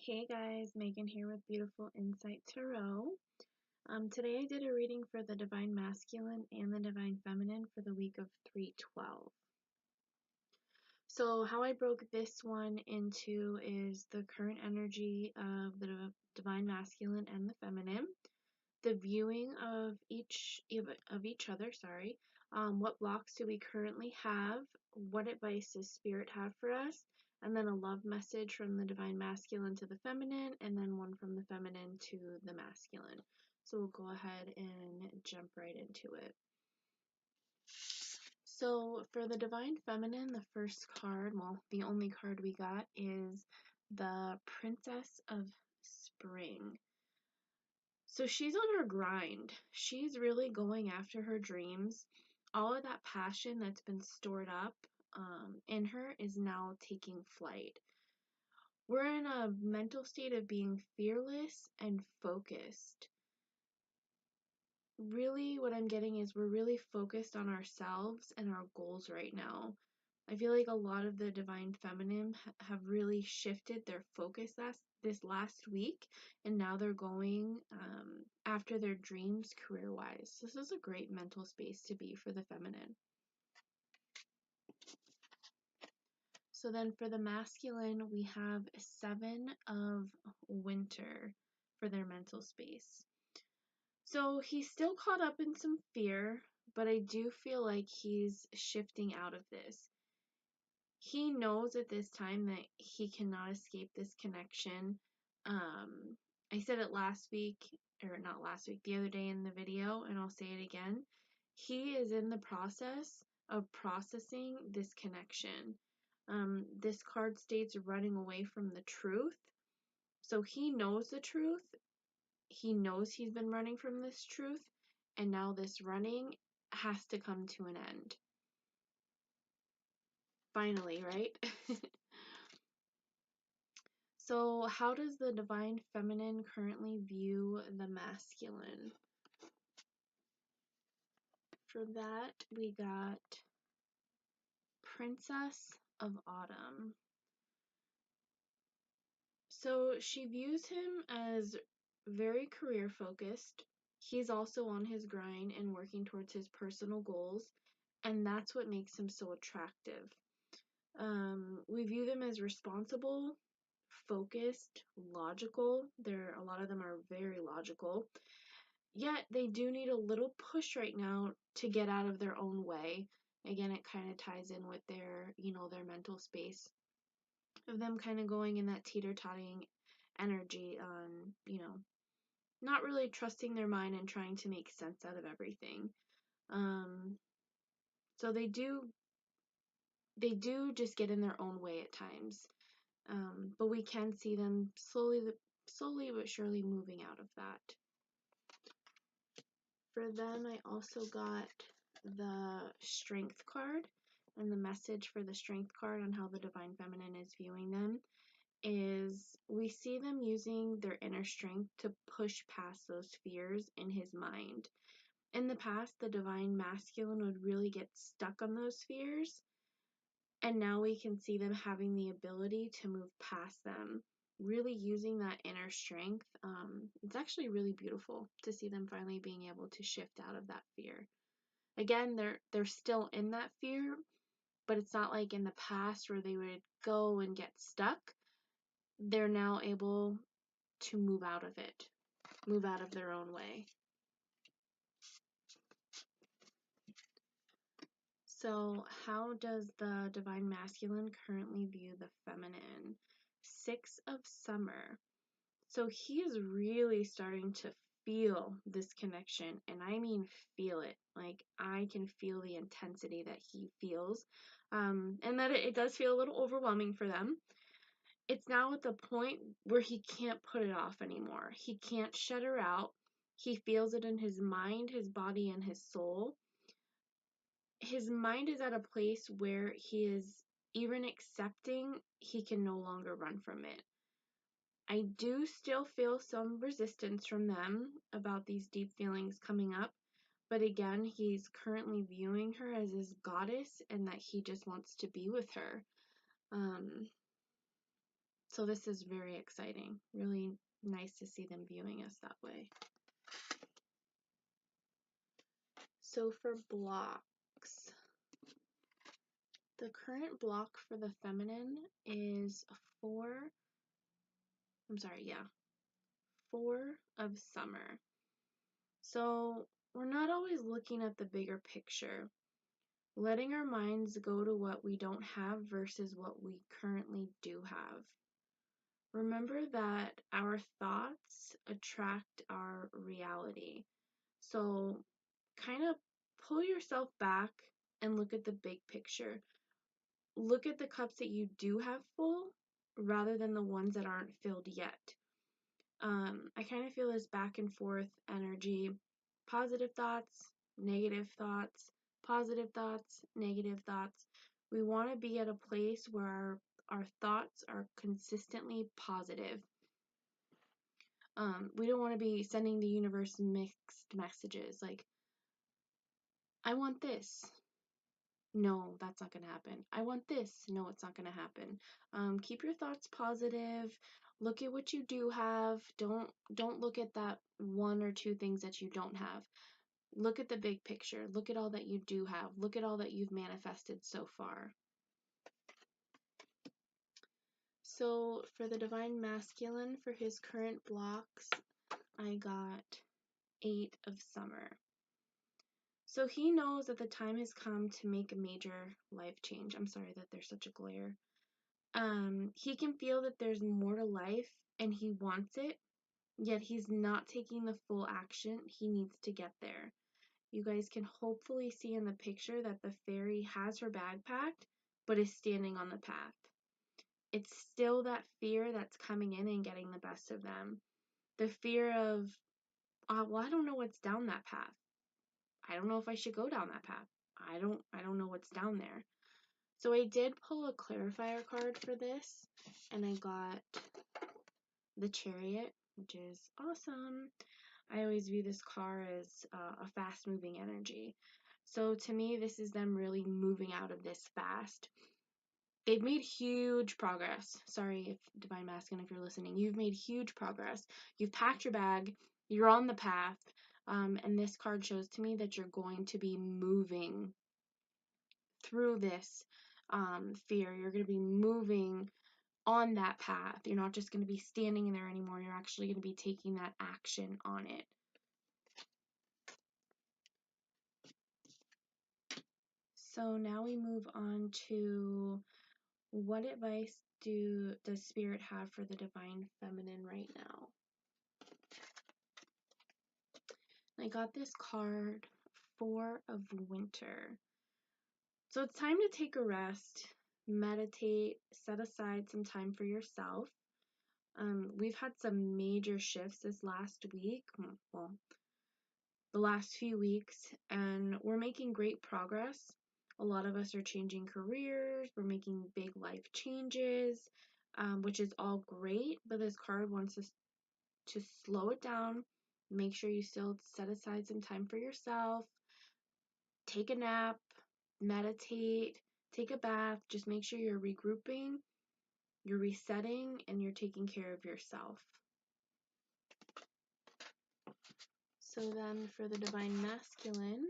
Hey guys, Megan here with Beautiful Insight Tarot. Today I did a reading for the Divine Masculine and the Divine Feminine for the week of 3/12. So how I broke this one into is the current energy of the Divine Masculine and the Feminine, the viewing of each other, what blocks do we currently have, what advice does Spirit have for us, and then a love message from the Divine Masculine to the Feminine, and then one from the Feminine to the Masculine. So we'll go ahead and jump right into it. So for the Divine Feminine, the first card, well, the only card we got is the Princess of Spring. So she's on her grind. She's really going after her dreams. All of that passion that's been stored up in her is now taking flight. We're in a mental state of being fearless and focused. Really, what I'm getting is we're really focused on ourselves and our goals right now. I feel like a lot of the Divine Feminine have really shifted their focus this last week, and now they're going after their dreams career-wise. This is a great mental space to be for the Feminine. So then for the Masculine, we have 7 of Winter for their mental space. So he's still caught up in some fear, but I do feel like he's shifting out of this. He knows at this time that he cannot escape this connection. I said it last week, or not last week, the other day in the video, and I'll say it again. He is in the process of processing this connection. This card states running away from the truth. So he knows the truth. He knows he's been running from this truth, and now this running has to come to an end. Finally, right? So how does the Divine Feminine currently view the Masculine? For that, we got Princess of Autumn. So she views him as very career focused. He's also on his grind and working towards his personal goals, and that's what makes him so attractive. We view them as responsible, focused, logical. A lot of them are very logical. Yet they do need a little push right now to get out of their own way. Again, it kind of ties in with their mental space of them kind of going in that teeter-totting energy on, not really trusting their mind and trying to make sense out of everything. So they do just get in their own way at times. But we can see them slowly but surely moving out of that. For them, I also got the Strength card, and the message for the Strength card on how the Divine Feminine is viewing them is we see them using their inner strength to push past those fears in his mind. In the past, the Divine Masculine would really get stuck on those fears, and now we can see them having the ability to move past them, really using that inner strength. It's actually really beautiful to see them finally being able to shift out of that fear. Again, they're still in that fear, but it's not like in the past where they would go and get stuck. They're now able to move out of it, move out of their own way. So how does the Divine Masculine currently view the Feminine? 6 of Summer. So he is really starting to feel this connection, and I mean feel it. Like, I can feel the intensity that he feels, and that it does feel a little overwhelming for them. It's now at the point where he can't put it off anymore. He can't shut her out. He feels it in his mind, his body, and his soul. His mind is at a place where he is even accepting he can no longer run from it. I do still feel some resistance from them about these deep feelings coming up, but again, he's currently viewing her as his goddess and that he just wants to be with her. So this is very exciting. Really nice to see them viewing us that way. So for blocks, the current block for the feminine is 4 of summer. So we're not always looking at the bigger picture, letting our minds go to what we don't have versus what we currently do have. Remember that our thoughts attract our reality. So kind of pull yourself back and look at the big picture. Look at the cups that you do have full rather than the ones that aren't filled yet. I kind of feel this back and forth energy. Positive thoughts, negative thoughts, positive thoughts, negative thoughts. We want to be at a place where our thoughts are consistently positive. We don't want to be sending the universe mixed messages like, I want this. No, that's not going to happen. I want this. No, it's not going to happen. Keep your thoughts positive. Look at what you do have. Don't look at that one or two things that you don't have. Look at the big picture. Look at all that you do have. Look at all that you've manifested so far. So for the Divine Masculine, for his current blocks, I got 8 of Summer. So he knows that the time has come to make a major life change. I'm sorry that there's such a glare. He can feel that there's more to life and he wants it, yet he's not taking the full action he needs to get there. You guys can hopefully see in the picture that the fairy has her bag packed, but is standing on the path. It's still that fear that's coming in and getting the best of them. The fear of, well, I don't know what's down that path. I don't know if I should go down that path. I don't know what's down there. So I did pull a clarifier card for this, and I got the Chariot, which is awesome. I always view this car as a fast-moving energy. So to me, this is them really moving out of this fast. They've made huge progress. Sorry if Divine Masculine, if you're listening, you've made huge progress. You've packed your bag, you're on the path, and this card shows to me that you're going to be moving through this fear. You're going to be moving on that path. You're not just going to be standing there anymore. You're actually going to be taking that action on it. So now we move on to what advice does Spirit have for the Divine Feminine right now? I got this card, 4 of Winter. So it's time to take a rest, meditate, set aside some time for yourself. We've had some major shifts this last week, well, the last few weeks, and we're making great progress. A lot of us are changing careers, we're making big life changes, which is all great, but this card wants us to slow it down, make sure you still set aside some time for yourself, take a nap, meditate, take a bath, just make sure you're regrouping, you're resetting, and you're taking care of yourself. So then for the Divine Masculine,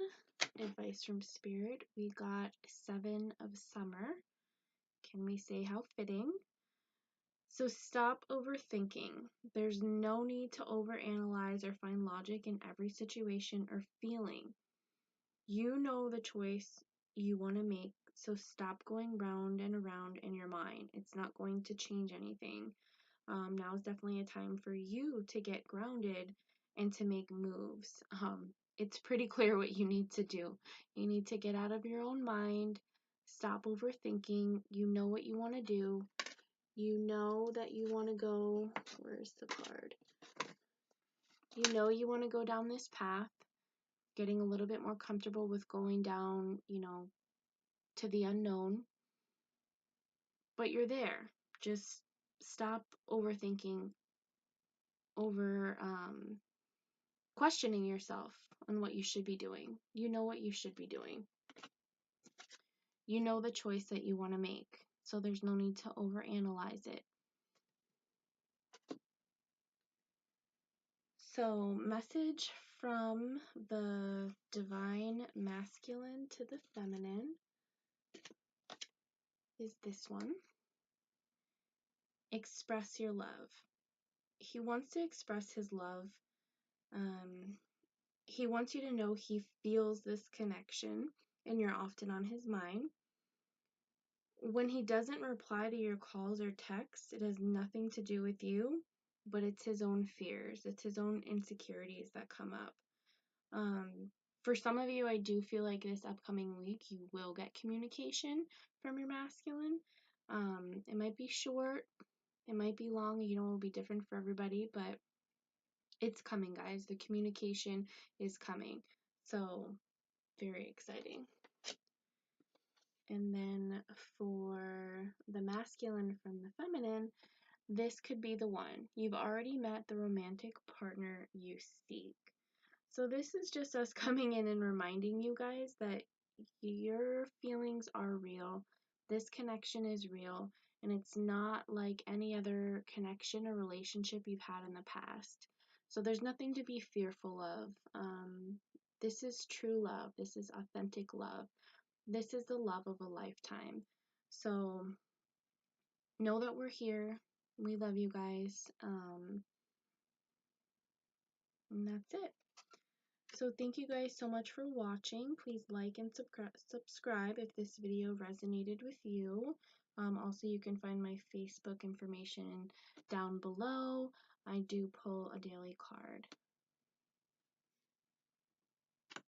advice from Spirit, we got 7 of Summer. Can we say how fitting? So stop overthinking. There's no need to overanalyze or find logic in every situation or feeling. You know the choice you want to make, so stop going round and around in your mind. It's not going to change anything. Now is definitely a time for you to get grounded and to make moves. It's pretty clear what you need to do. You need to get out of your own mind, stop overthinking. You know what you want to do. You know that you want to go, where's the card? You know you want to go down this path, getting a little bit more comfortable with going down, to the unknown. But you're there. Just stop overthinking, over questioning yourself on what you should be doing. You know what you should be doing. You know the choice that you want to make, so there's no need to overanalyze it. So, message from the divine masculine to the feminine is this one. Express your love. He wants to express his love. He wants you to know he feels this connection and you're often on his mind. When he doesn't reply to your calls or texts, it has nothing to do with you, but it's his own fears, it's his own insecurities that come up. For some of you, I do feel like this upcoming week you will get communication from your masculine. It might be short, it might be long, it will be different for everybody, but it's coming, guys. The communication is coming. So, very exciting. And then for the masculine from the feminine, this could be the one. You've already met the romantic partner you seek. So this is just us coming in and reminding you guys that your feelings are real. This connection is real, and it's not like any other connection or relationship you've had in the past. So there's nothing to be fearful of. This is true love. This is authentic love. This is the love of a lifetime. So know that we're here. We love you guys. And that's it. So thank you guys so much for watching. Please like and subscribe if this video resonated with you. Also, you can find my Facebook information down below. I do pull a daily card.